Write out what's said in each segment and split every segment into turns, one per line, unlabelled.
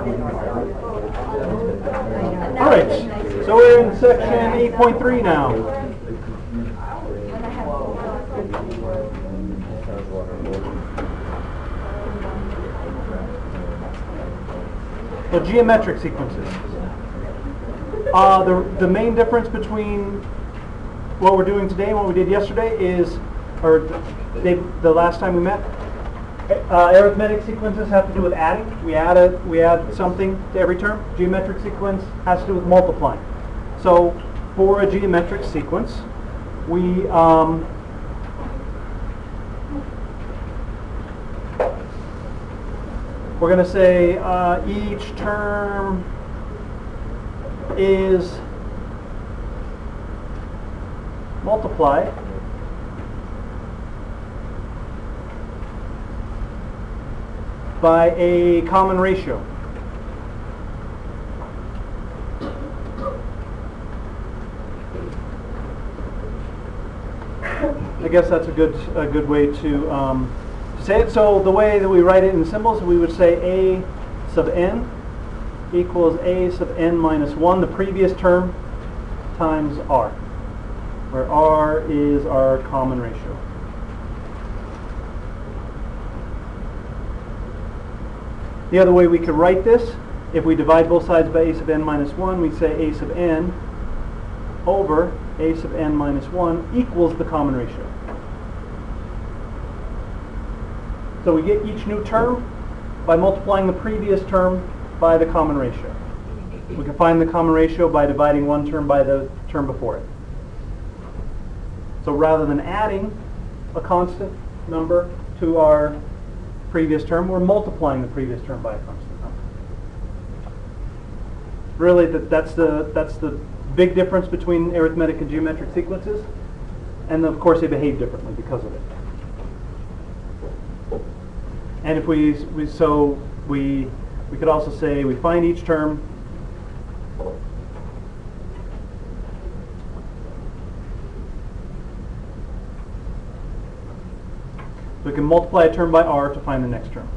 All right, so we're in section 8.3 now. So geometric sequences. The main difference between what we're doing today and what we did yesterday is, or the last time we met, arithmetic sequences have to do with adding. We add something to every term. Geometric sequence has to do with multiplying. So for a geometric sequence, we're going to say each term is multiplied by a common ratio. I guess that's a good way to say it. So the way that we write it in symbols, we would say a sub n equals a sub n minus 1, the previous term, times r, where r is our common ratio. The other way we could write this, if we divide both sides by a sub n minus 1, we say a sub n over a sub n minus 1 equals the common ratio. So we get each new term by multiplying the previous term by the common ratio. We can find the common ratio by dividing one term by the term before it. So rather than adding a constant number to our previous term, we're multiplying the previous term by a constant number. Really, that's the big difference between arithmetic and geometric sequences, and of course they behave differently because of it. And if we could also say we find each term we can multiply a term by r to find the next term.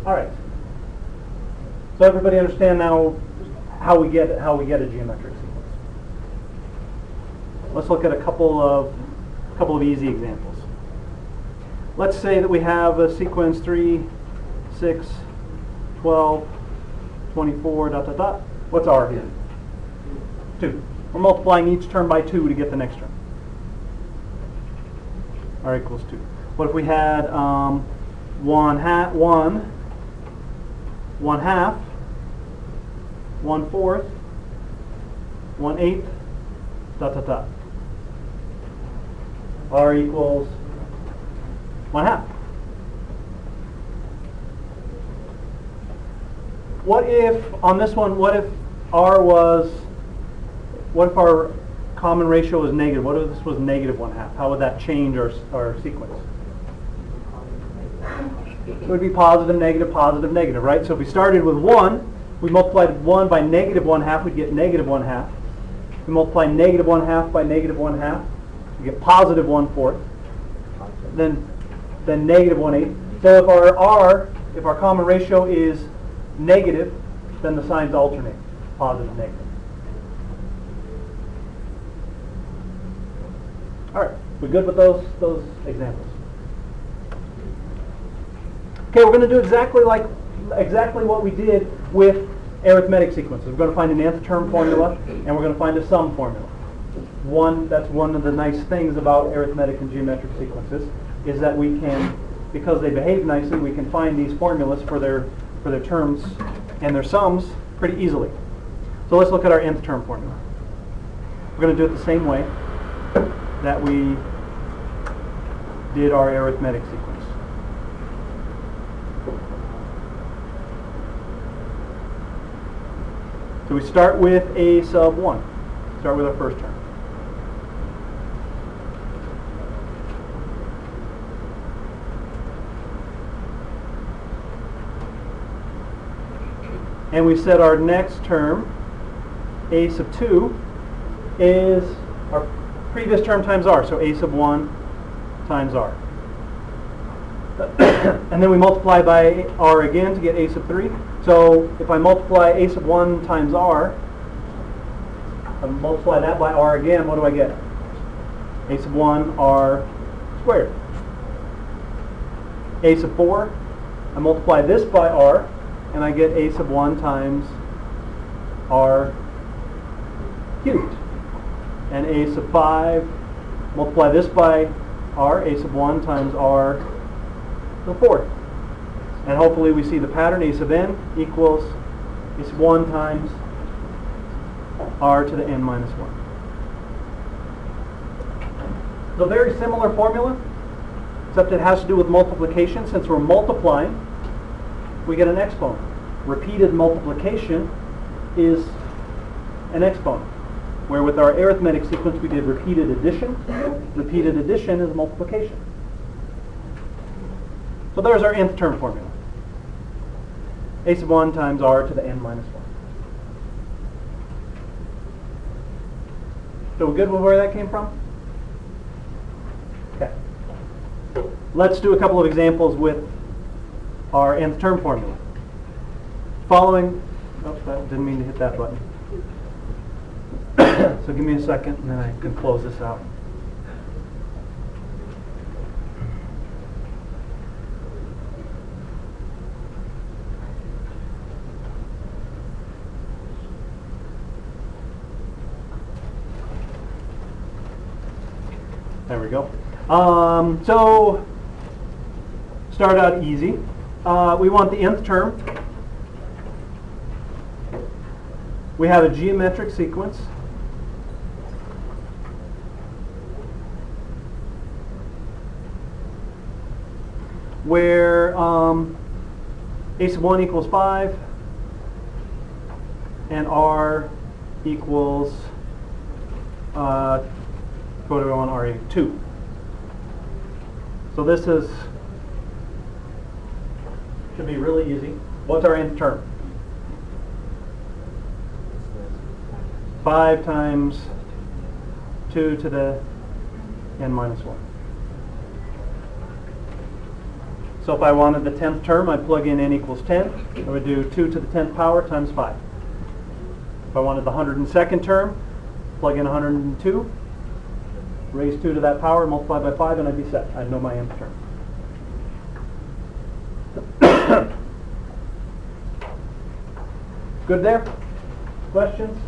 All right. So everybody understand now how we get a geometric sequence. Let's look at a couple of easy examples. Let's say that we have a sequence 3, 6, 12, 24, dot, dot, dot. What's r here? 2. We're multiplying each term by 2 to get the next term. r equals 2. What if we had 1 half, 1 half, 1/4, 1/8, dot, dot, dot. r equals 1 half. What if, on this one, what if our common ratio was negative? What if this was negative 1/2? How would that change our sequence? It would be positive, negative, right? So if we started with 1, we multiplied 1 by negative 1/2, we'd get negative 1/2. We multiply negative 1/2 by negative 1/2, we get positive 1/4. Then negative 1/8. So if our common ratio is negative, then the signs alternate, positive, negative. All right, we good with those examples? Okay, we're going to do exactly what we did with arithmetic sequences. We're going to find an nth term formula, and we're going to find a sum formula. That's one of the nice things about arithmetic and geometric sequences, is that we can, because they behave nicely, we can find these formulas for their terms and their sums pretty easily. So let's look at our nth term formula. We're going to do it the same way that we did our arithmetic sequence. So we start with a sub 1. Start with our first term. And we set our next term a sub 2 is our previous term times r, so a sub 1 times r. And then we multiply by r again to get a sub 3. So if I multiply a sub 1 times r, I multiply that by r again, what do I get? A sub 1 r squared. A sub 4, I multiply this by r, and I get a sub 1 times r cubed. And a sub 5, multiply this by r, a sub 1 times r to the fourth. And hopefully we see the pattern, a sub n equals a sub 1 times r to the n minus 1. So very similar formula, except it has to do with multiplication. Since we're multiplying, we get an exponent. Repeated multiplication is an exponent, where with our arithmetic sequence we did repeated addition. Repeated addition is multiplication. So there's our nth term formula. A sub 1 times r to the n minus 1. So we're good with where that came from? Okay. Let's do a couple of examples with our nth term formula. Following, oh, that didn't mean to hit that button. So give me a second and then I can close this out. There we go. So start out easy. We want the nth term. We have a geometric sequence where a sub 1 equals 5 and r equals what do we want r equal 2. So this is should be really easy. What's our nth term? 5 times 2 to the n minus 1. So if I wanted the 10th term, I'd plug in n equals 10. I would do 2 to the 10th power times 5. If I wanted the 102nd term, plug in 102, raise 2 to that power, multiply by 5, and I'd be set. I'd know my nth term. Good there? Questions?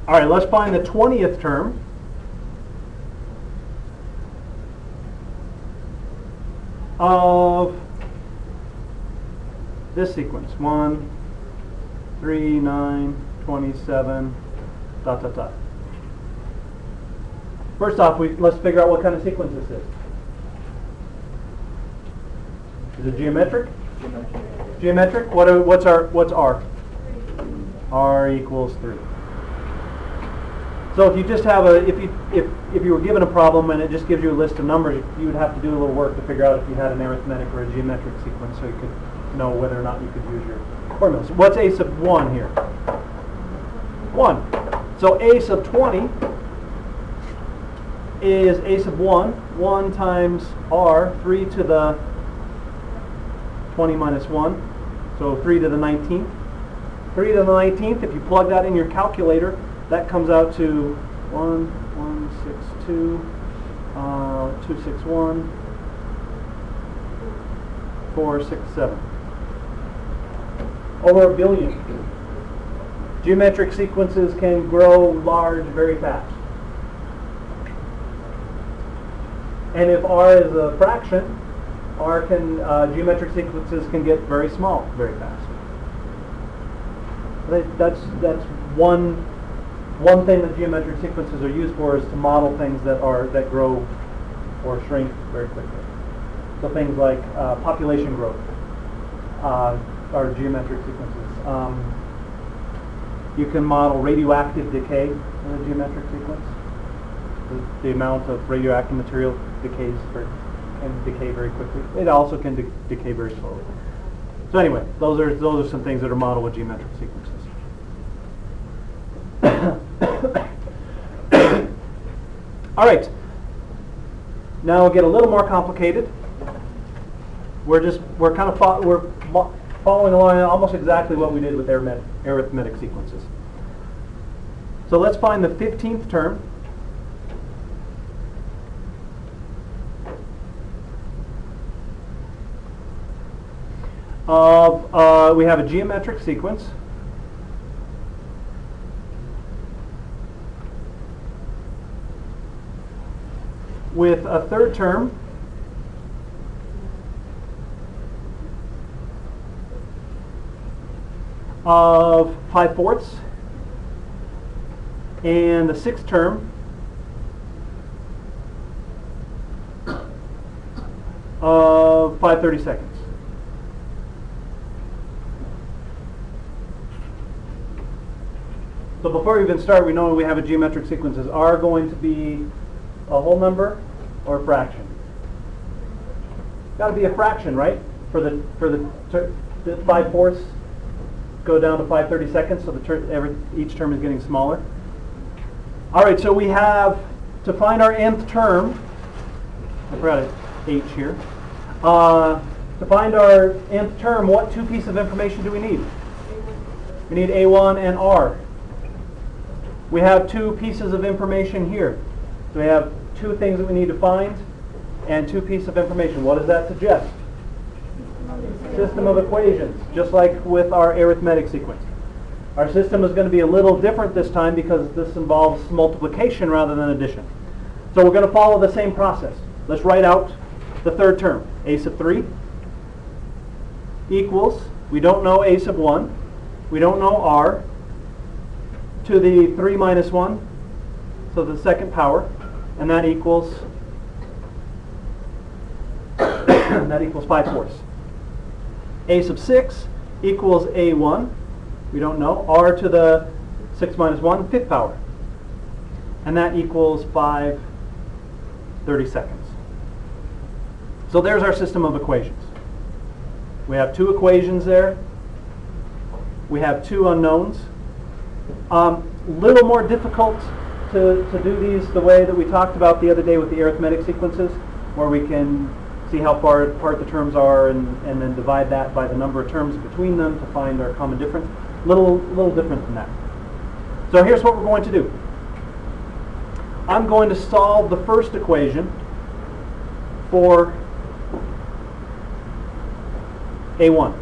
All right, let's find the 20th term. Of this sequence. 1, 3, 9, 27, dot, dot, dot. First off, let's figure out what kind of sequence this is. Is it geometric? Geometric? What's R? R equals 3. So if you just have if you were given a problem and it just gives you a list of numbers, you would have to do a little work to figure out if you had an arithmetic or a geometric sequence, so you could know whether or not you could use your formulas. What's a sub 1 here? 1. So a sub 20 is a sub 1, 1 times r, 3 to the 20 minus 1, so 3 to the 19th. 3 to the 19th, if you plug that in your calculator, that comes out to 1,162, 261, 467. Over 1 billion. Geometric sequences can grow large very fast. And if r is a fraction, geometric sequences can get very small very fast. That's one thing that geometric sequences are used for, is to model things that grow or shrink very quickly. So things like population growth are geometric sequences. You can model radioactive decay in a geometric sequence. The amount of radioactive material can decay very quickly. It also can decay very slowly. So anyway, those are some things that are modeled with geometric sequences. All right. Now we'll get a little more complicated. We're kind of following along almost exactly what we did with arithmetic sequences. So let's find the 15th term. We have a geometric sequence with a third term of 5/4 and the sixth term of 5/32. So before we even start, we know we have a geometric sequence. Is R going to be a whole number or a fraction? Got to be a fraction, right? For the 5/4 go down to 5/32, so each term is getting smaller. All right, so we have to find our nth term. I forgot an H here. To find our nth term, what two pieces of information do we need? We need A1 and R. We have two pieces of information here. So we have two things that we need to find and two pieces of information. What does that suggest? System of equations, just like with our arithmetic sequence. Our system is going to be a little different this time because this involves multiplication rather than addition. So we're going to follow the same process. Let's write out the third term. A sub 3 equals, we don't know A sub 1, we don't know R, to the 3 minus 1, so the second power, and that equals 5/4. A sub 6 equals A1, we don't know, R to the 6 minus 1, fifth power, and that equals 5/32. So there's our system of equations. We have two equations there. We have two unknowns. Little more difficult to do these the way that we talked about the other day with the arithmetic sequences, where we can see how far apart the terms are and then divide that by the number of terms between them to find our common difference. Little different than that. So here's what we're going to do. I'm going to solve the first equation for A1.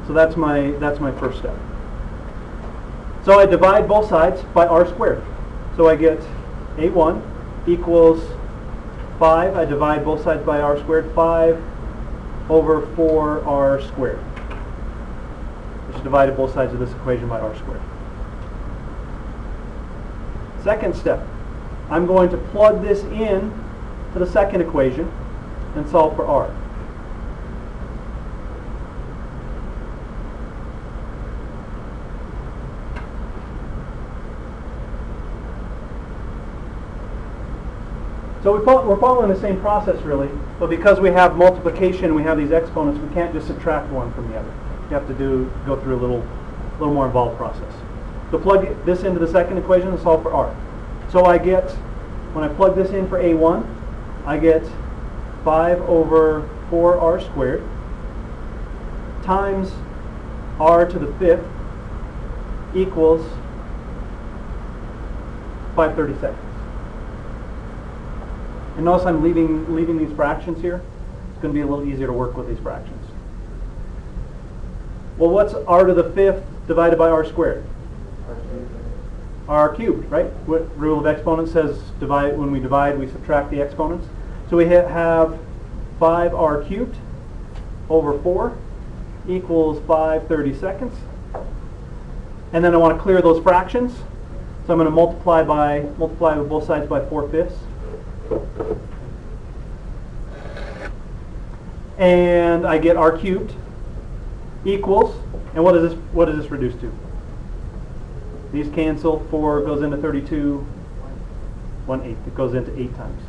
So that's my first step. So I divide both sides by r squared. So I get A1 equals 5. I divide both sides by r squared. 5 over 4r squared. I just divided both sides of this equation by r squared. Second step. I'm going to plug this in to the second equation and solve for r. So we're following the same process really, but because we have multiplication, we have these exponents, we can't just subtract one from the other. You have to go through a little more involved process. So plug this into the second equation and solve for r. So I get, when I plug this in for A1, I get 5 over 4r squared times r to the 5th equals 5/32. And notice I'm leaving these fractions here. It's going to be a little easier to work with these fractions. Well, what's r to the 5th divided by r squared? R cubed, right? What rule of exponents says when we divide, we subtract the exponents. So we have 5r cubed over 4 equals 5/32. And then I want to clear those fractions. So I'm going to multiply with both sides by 4/5. And I get r cubed equals, and what does this reduce to? These cancel, 4 goes into 32, 1/8. It goes into 8 times.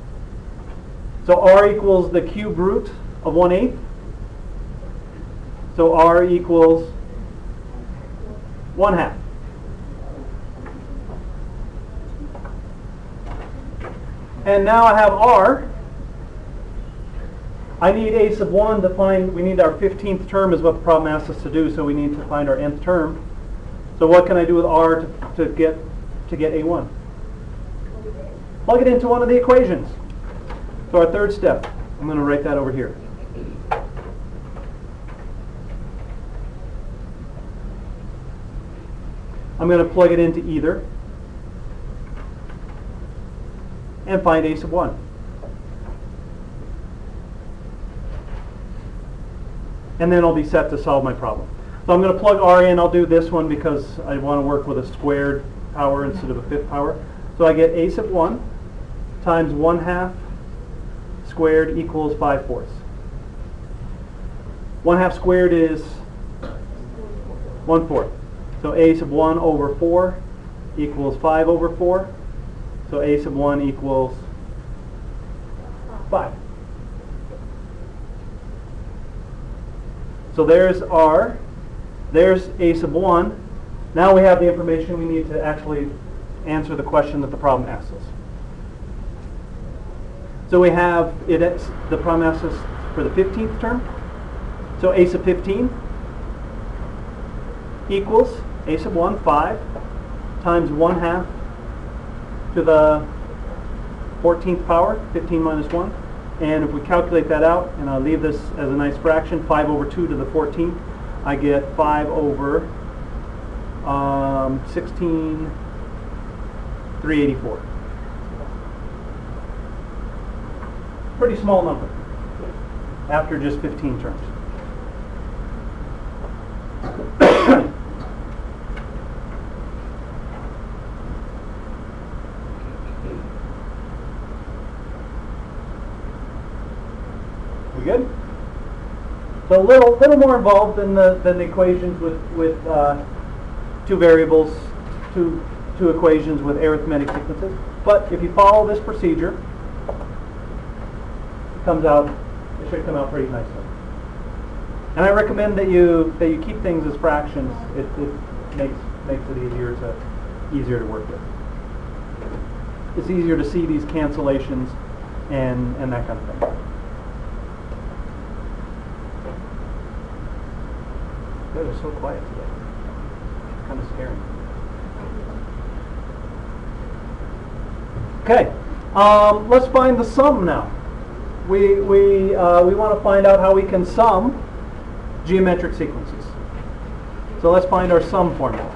So r equals the cube root of 1/8. So r equals 1/2. And now I have r. I need a sub 1 to find, we need our 15th term is what the problem asks us to do, so we need to find our nth term. So what can I do with r to get a1? Plug it into one of the equations. So our third step, I'm going to write that over here. I'm going to plug it into either and find a sub 1. And then I'll be set to solve my problem. So I'm going to plug r in. I'll do this one because I want to work with a squared power instead of a fifth power. So I get a sub 1 times 1/2 squared equals 5/4. 1/2 squared is 1/4. So a sub 1 over 4 equals 5 over 4. So a sub 1 equals 5. So there's r. There's a sub 1. Now we have the information we need to actually answer the question that the problem asks us. So we have the problem asks us for the 15th term. So a sub 15 equals a sub 1, 5, times 1/2 to the 14th power, 15 minus 1. And if we calculate that out, and I'll leave this as a nice fraction, 5 over 2 to the 14th, I get 5 over 16, 384. Pretty small number after just 15 terms. We good? So a little more involved than the equations with two variables, two equations with arithmetic sequences. But if you follow this procedure, it should come out pretty nicely. And I recommend that you keep things as fractions. It makes it easier to work with. It's easier to see these cancellations and that kind of thing. They're so quiet today. Kind of scary. Okay, let's find the sum now. We want to find out how we can sum geometric sequences. So let's find our sum formula.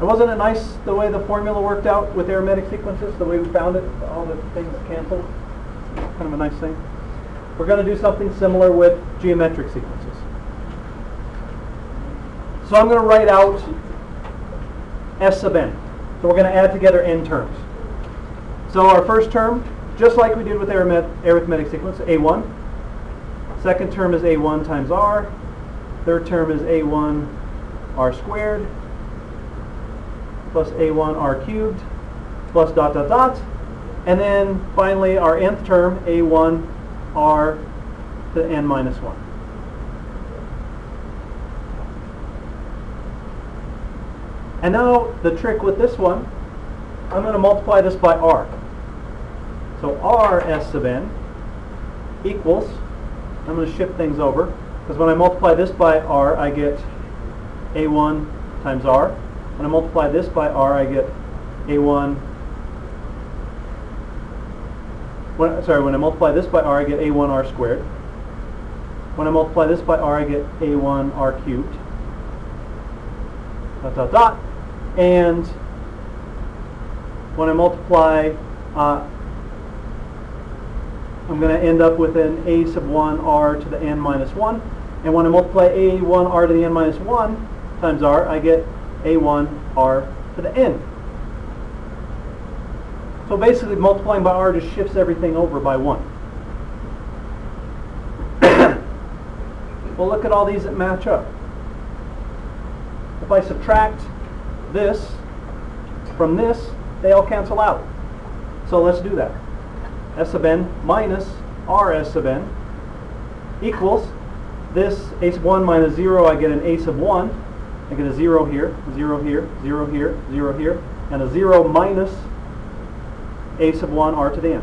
And wasn't it nice the way the formula worked out with arithmetic sequences, the way we found it, all the things canceled? Kind of a nice thing. We're going to do something similar with geometric sequences. So I'm going to write out S sub n. So we're going to add together n terms. So our first term, just like we did with arithmetic sequence, a1. Second term is a1 times r. Third term is a1 r squared plus a1 r cubed plus dot dot dot. And then finally our nth term, a1 r to the n minus 1. And now the trick with this one, I'm going to multiply this by r. So r s sub n equals, I'm going to shift things over, because when I multiply this by r, I get a1 times r. When I multiply this by r, I get a1. When I multiply this by r, I get a1 r squared. When I multiply this by r, I get a1 r cubed. Dot dot dot. And when I multiply, I'm going to end up with an a sub 1 r to the n minus 1. And when I multiply a1 r to the n minus 1 times r, I get a1 r to the n. So basically multiplying by r just shifts everything over by 1. Well, look at all these that match up. If I subtract this from this, they all cancel out. So let's do that. S sub n minus r s sub n equals this a sub 1 minus 0, I get an a sub 1. I get a 0 here, 0 here, 0 here, 0 here, and a 0 minus a sub 1 r to the n.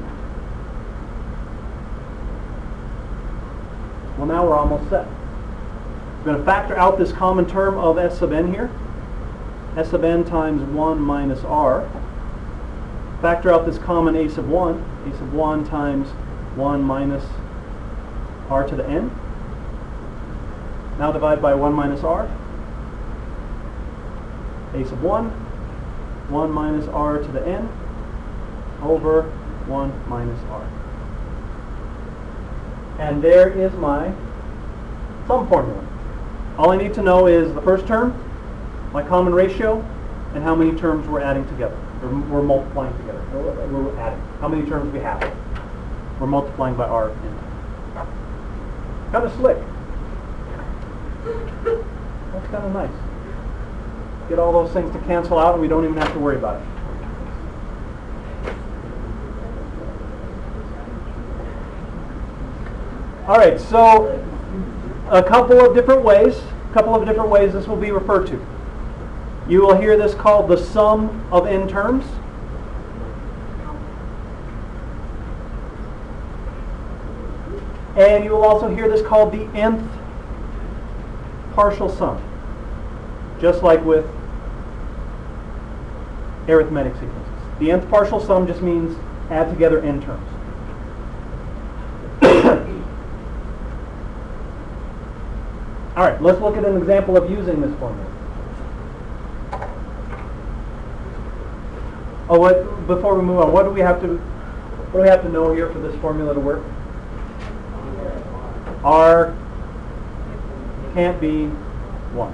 Well, now we're almost set. We're going to factor out this common term of s sub n here. S sub n times 1 minus r. Factor out this common a sub 1. A sub 1 times 1 minus r to the n. Now divide by 1 minus r. A sub 1, 1 minus r to the n, over 1 minus r. And there is my sum formula. All I need to know is the first term, my common ratio, and how many terms we're adding together. We're multiplying together. We're adding. How many terms we have. We're multiplying by r. Kind of slick. That's kind of nice. Get all those things to cancel out and we don't even have to worry about it. All right, so a couple of different ways this will be referred to. You will hear this called the sum of n terms. And you will also hear this called the nth partial sum, just like with arithmetic sequences. The nth partial sum just means add together n terms. All right, let's look at an example of using this formula. Before we move on, what do we have to know here for this formula to work? R can't be 1.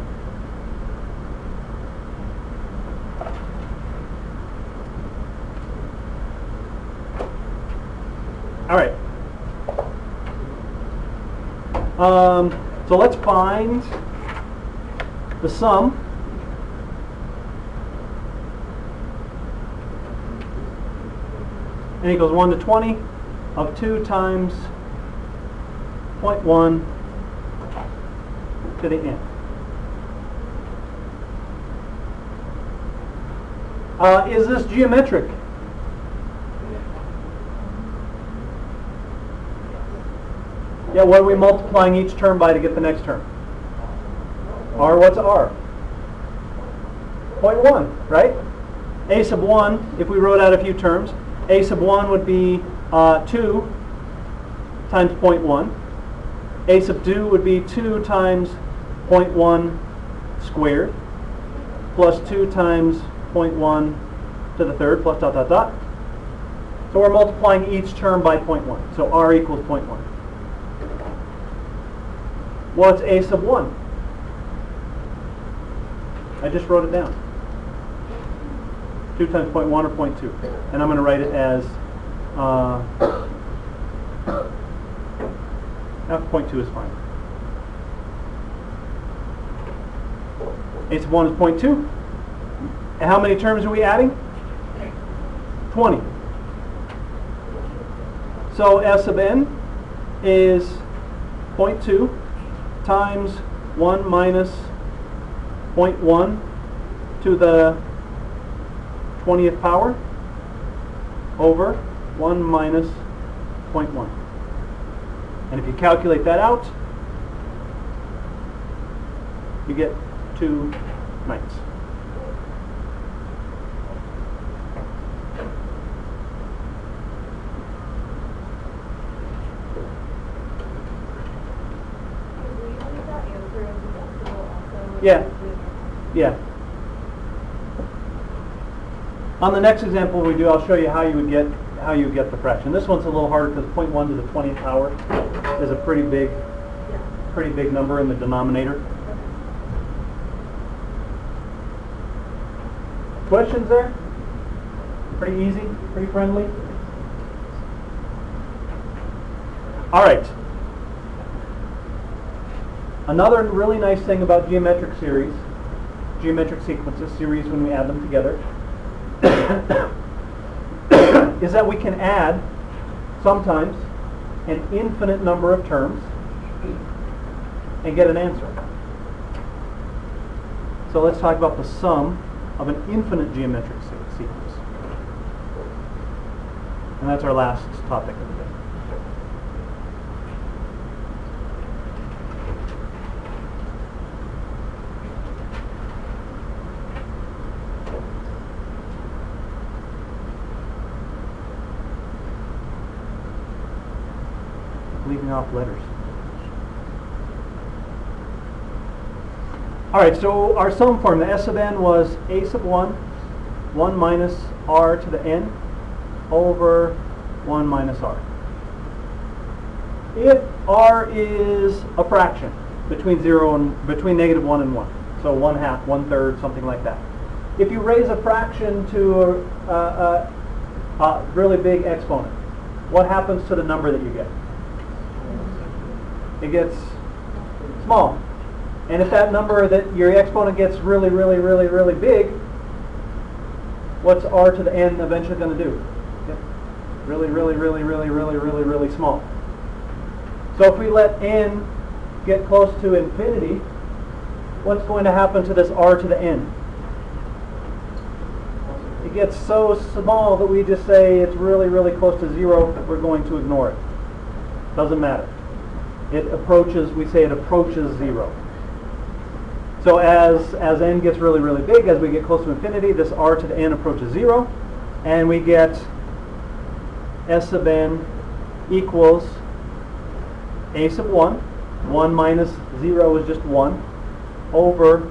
All right. So let's find the sum n equals 1 to 20 of 2 times 0.1 to the n. Is this geometric? Yeah, what are we multiplying each term by to get the next term? R, what's R? 0.1, right? A sub 1, if we wrote out a few terms, a sub 1 would be 2 times 0.1. A sub 2 would be 2 times 0.1 squared, plus 2 times 0.1 to the third, plus dot, dot, dot. So we're multiplying each term by 0.1. So R equals 0.1. What's a sub 1? I just wrote it down. 2 times 0.1 or 0.2. And I'm going to write it as 0.2 is fine. A sub 1 is 0.2. And how many terms are we adding? 20. So S sub n is 0.2 times 1 minus 0.1 to the 20th power over 1 minus 0.1. And if you calculate that out, you get 2 ninths. Yeah. Yeah. On the next example we do, I'll show you how you would get the fraction. This one's a little harder because 0.1 to the 20th power is a pretty big number in the denominator. Questions there? Pretty easy, pretty friendly. All right. Another really nice thing about geometric sequences, series when we add them together, is that we can add sometimes an infinite number of terms and get an answer. So let's talk about the sum of an infinite geometric sequence. And that's our last topic of the day. Leaving off letters. All right, so our sum formula, S sub n was a sub 1 minus r to the n over 1 minus r. If r is a fraction between negative 1 and 1, so 1/2, 1/3, something like that. If you raise a fraction to a really big exponent, what happens to the number that you get? It gets small. And if that number that your exponent gets really, really, really, really big, what's r to the n eventually going to do? Get really, really, really, really, really, really, really small. So if we let n get close to infinity, what's going to happen to this r to the n? It gets so small that we just say it's really, really close to 0, we're going to ignore it. Doesn't matter. It approaches, we say it approaches 0. So as n gets really, really big, as we get close to infinity, this r to the n approaches 0, and we get S sub n equals a sub 1. 1 minus 0 is just 1, over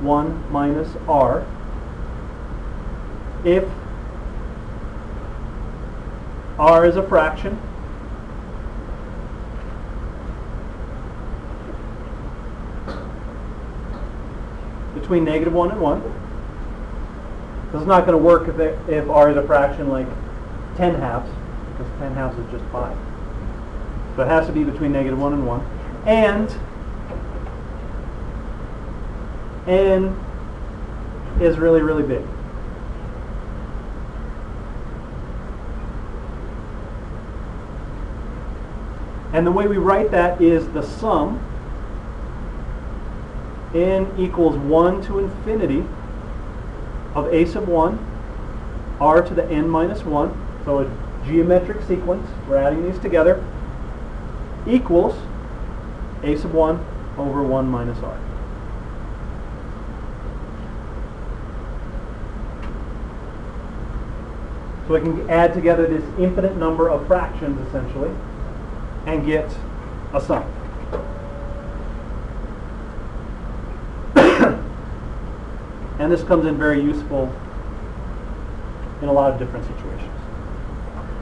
1 minus r. If r is a fraction, between negative 1 and 1. This is not going to work if r is a fraction like 10 halves, because 10 halves is just 5. So it has to be between negative 1 and 1. And n is really, really big. And the way we write that is the sum n equals 1 to infinity of a sub 1 r to the n minus 1, so a geometric sequence, we're adding these together, equals a sub 1 over 1 minus r. So we can add together this infinite number of fractions essentially and get a sum. And this comes in very useful in a lot of different situations.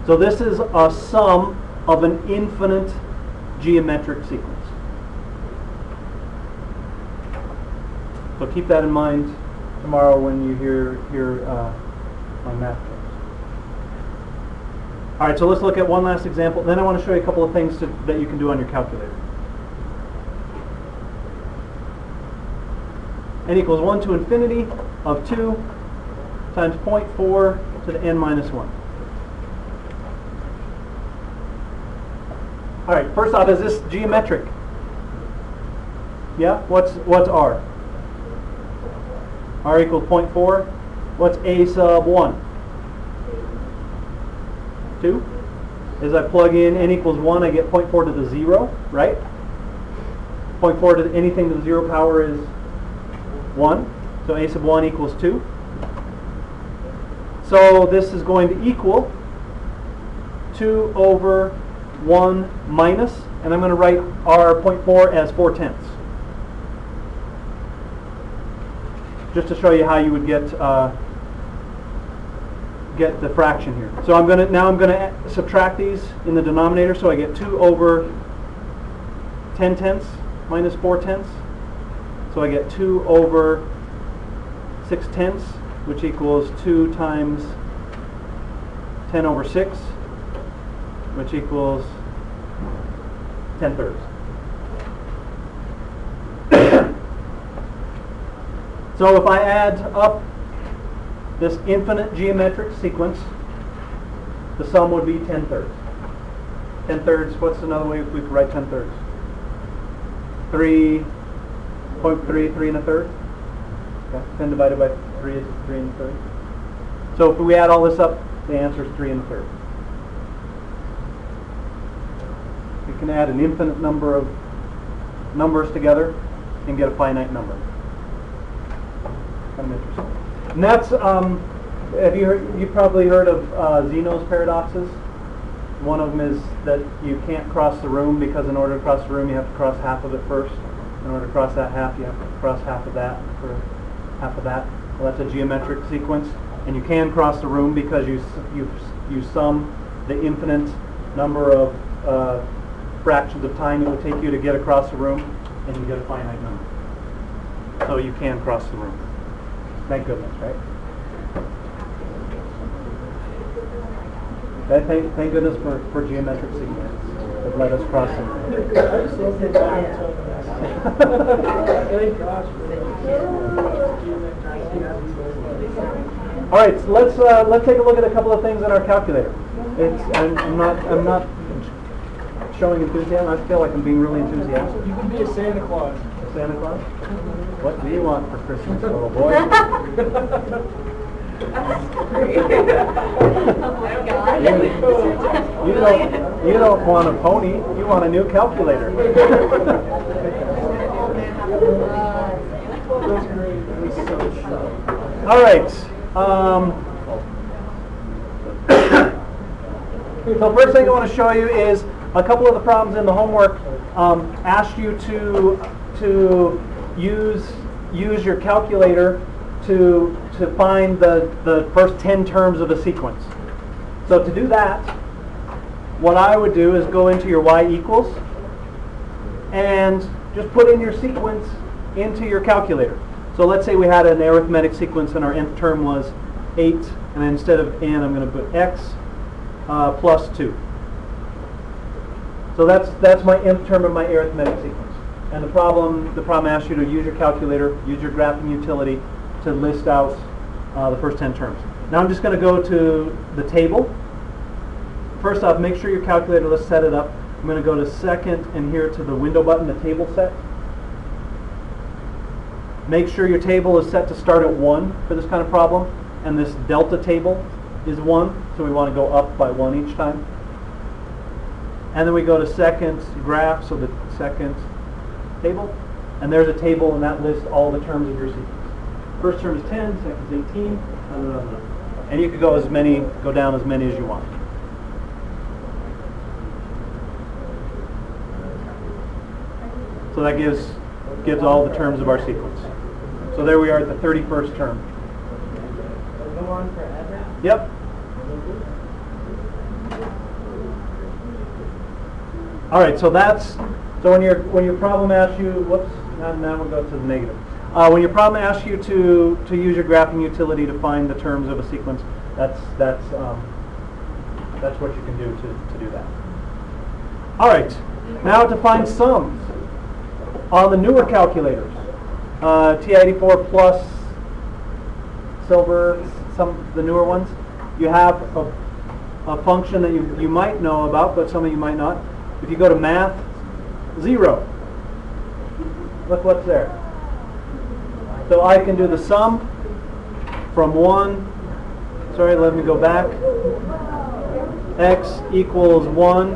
So this is a sum of an infinite geometric sequence. So keep that in mind tomorrow when you hear my math terms. All right, so let's look at one last example. Then I want to show you a couple of things that you can do on your calculator. N equals 1 to infinity of 2 times 0.4 to the n minus 1. All right, first off, is this geometric? Yeah, what's r? R equals 0.4. What's a sub 1? 2. As I plug in n equals 1, I get 0.4 to the 0, right? 0.4 to anything to the 0 power is 1. So a sub 1 equals 2. So this is going to equal 2 over 1 minus, and I'm going to write our 0.4 as 4/10. Just to show you how you would get the fraction here. So I'm going to subtract these in the denominator, so I get 2 over 10/10 minus 4/10. So I get 2 over 6/10, which equals 2 times 10 over 6, which equals 10/3. So if I add up this infinite geometric sequence, the sum would be 10/3. 10/3, what's another way we could write 10/3? 3.3, 3 1/3. Okay. 10 divided by 3 is 3 1/3. So if we add all this up, the answer is 3 1/3. We can add an infinite number of numbers together and get a finite number. Kind of interesting. And that's, you've probably heard of Zeno's paradoxes. One of them is that you can't cross the room because in order to cross the room you have to cross half of it first. In order to cross that half you have to cross half of that for half of that. Well, that's a geometric sequence. And you can cross the room because you sum the infinite number of fractions of time it would take you to get across the room, and you get a finite number. So you can cross the room. Thank goodness, right? Thank goodness for geometric sequences that let us cross the room. All right, so let's take a look at a couple of things in our calculator. I'm not showing enthusiasm. I feel like I'm being really enthusiastic.
You can be a Santa Claus.
A Santa Claus? What do you want for Christmas, little boy?
Oh my God.
You don't want a pony. You want a new calculator. All right. So first thing I want to show you is a couple of the problems in the homework asked you to use your calculator to find the first 10 terms of a sequence. So to do that, what I would do is go into your y equals and just put in your sequence into your calculator. So let's say we had an arithmetic sequence and our nth term was 8, and then instead of n I'm going to put x plus 2. So that's my nth term of my arithmetic sequence. And the problem asks you to use your calculator, use your graphing utility to list out the first 10 terms. Now I'm just going to go to the table. First off, make sure your calculator, let's set it up. I'm going to go to second and here to the window button, the table set. Make sure your table is set to start at 1 for this kind of problem. And this delta table is 1, so we want to go up by 1 each time. And then we go to second graph, so the second table. And there's a table, and that lists all the terms of your sequence. First term is 10, second is 18, and you could go down as many as you want. So that gives all the terms of our sequence. So there we are at the 31st term.
Go on forever?
Yep. All right, so when your problem asks you, whoops, now we'll go to the negative. When your problem asks you to use your graphing utility to find the terms of a sequence, that's what you can do to do that. All right, now to find sums on the newer calculators, TI-84 plus Silver, the newer ones, you have a function that you might know about, but some of you might not. If you go to math, 0. Look what's there. So I can do the sum from 1, sorry, let me go back. X equals 1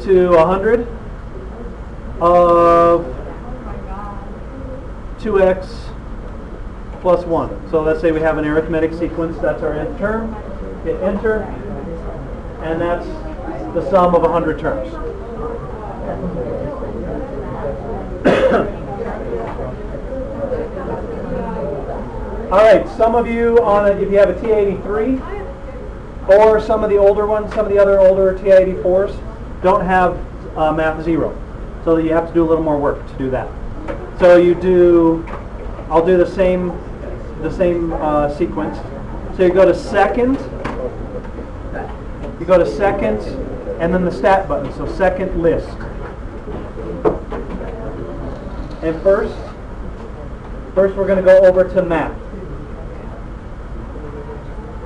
to 100 of 2x plus 1. So let's say we have an arithmetic sequence, that's our nth term. Hit enter, and that's the sum of 100 terms. All right, some of you if you have a TI-83 or some of the older ones, some of the other older TI-84s don't have math 0. So you have to do a little more work to do that. So I'll do the same sequence. So you go to second, and then the stat button, so second list. And first we're going to go over to math.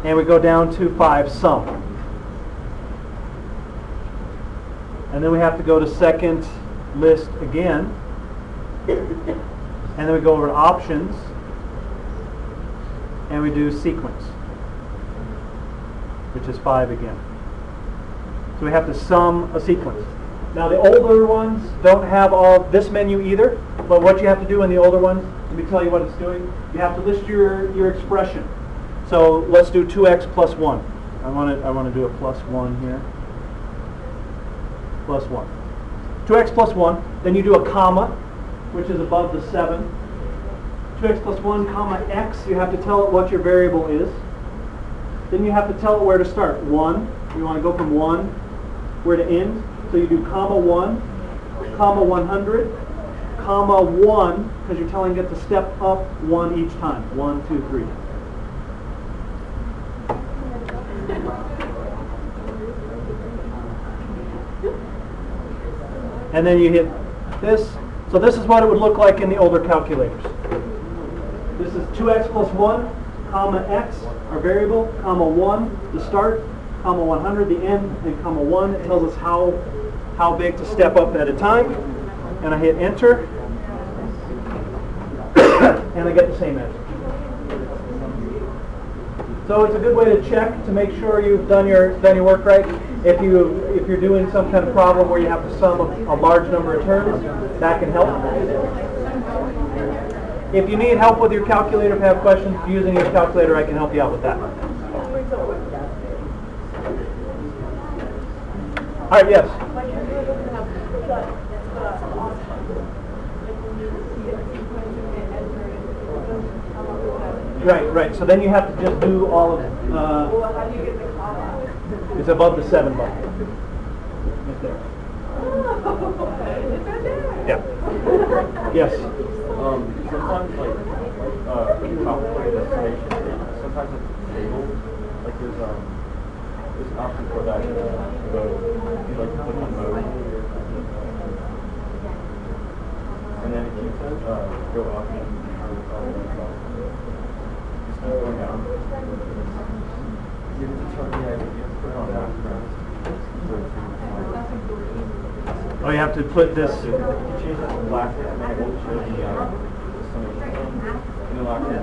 And we go down to 5, sum. And then we have to go to second list again. And then we go over to options. And we do sequence, which is 5 again. So we have to sum a sequence. Now the older ones don't have all this menu either, but what you have to do in the older ones, let me tell you what it's doing. You have to list your expression. So let's do 2x plus 1. I want to do a plus 1 here. Plus 1. 2x plus 1. Then you do a comma, which is above the 7. 2x plus 1 comma x. You have to tell it what your variable is. Then you have to tell it where to start. 1. You want to go from 1 where to end. So you do comma 1, comma 100, comma 1, because you're telling it to step up 1 each time. 1, 2, 3. And then you hit this. So this is what it would look like in the older calculators. This is 2x plus 1, comma x, our variable, comma 1, the start, comma 100, the end, and comma 1. It tells us how big to step up at a time. And I hit enter. And I get the same answer. So it's a good way to check to make sure you've done your work right. If you're doing some kind of problem where you have to sum a large number of terms, that can help. If you need help with your calculator, if you have questions using your calculator, I can help you out with that. All right, yes. Right. So then you have to just do all of it.
Well, how do you get the comma?
It's above the 7 button. Right there.
Oh, it's right there.
Yeah. Yes.
Sometimes, like complicated estimation, sometimes it's stable. Like there's an option for that mode. You like click on mode, and then if you go up and just keep going down. You put it on background.
Oh, you have to put this.
If you change that to black, then it won't show the summation. And lock it.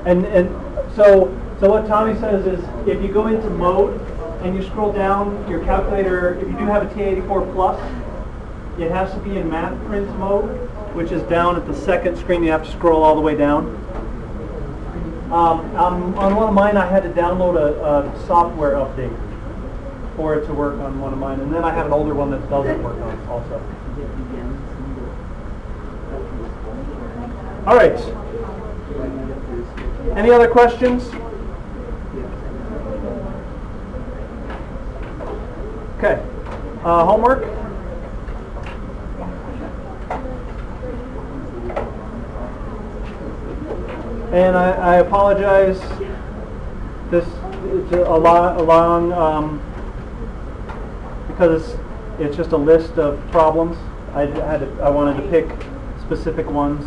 And so what Tommy says is, if you go into mode and you scroll down your calculator, if you do have a T84 Plus, it has to be in math print mode, which is down at the second screen. You have to scroll all the way down. On one of mine, I had to download a software update for it to work on one of mine, and then I have an older one that doesn't work on also. All right. Any other questions? Okay. Homework? And I apologize. This is a long because it's just a list of problems. I wanted to pick specific ones,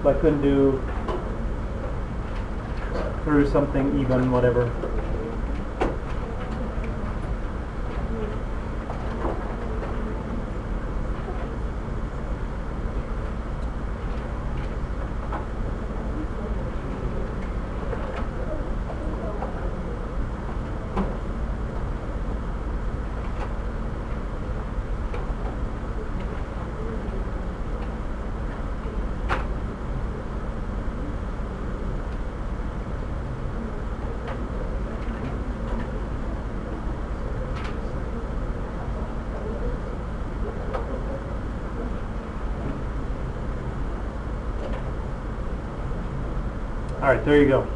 but I couldn't do through something even, whatever. All right, there you go.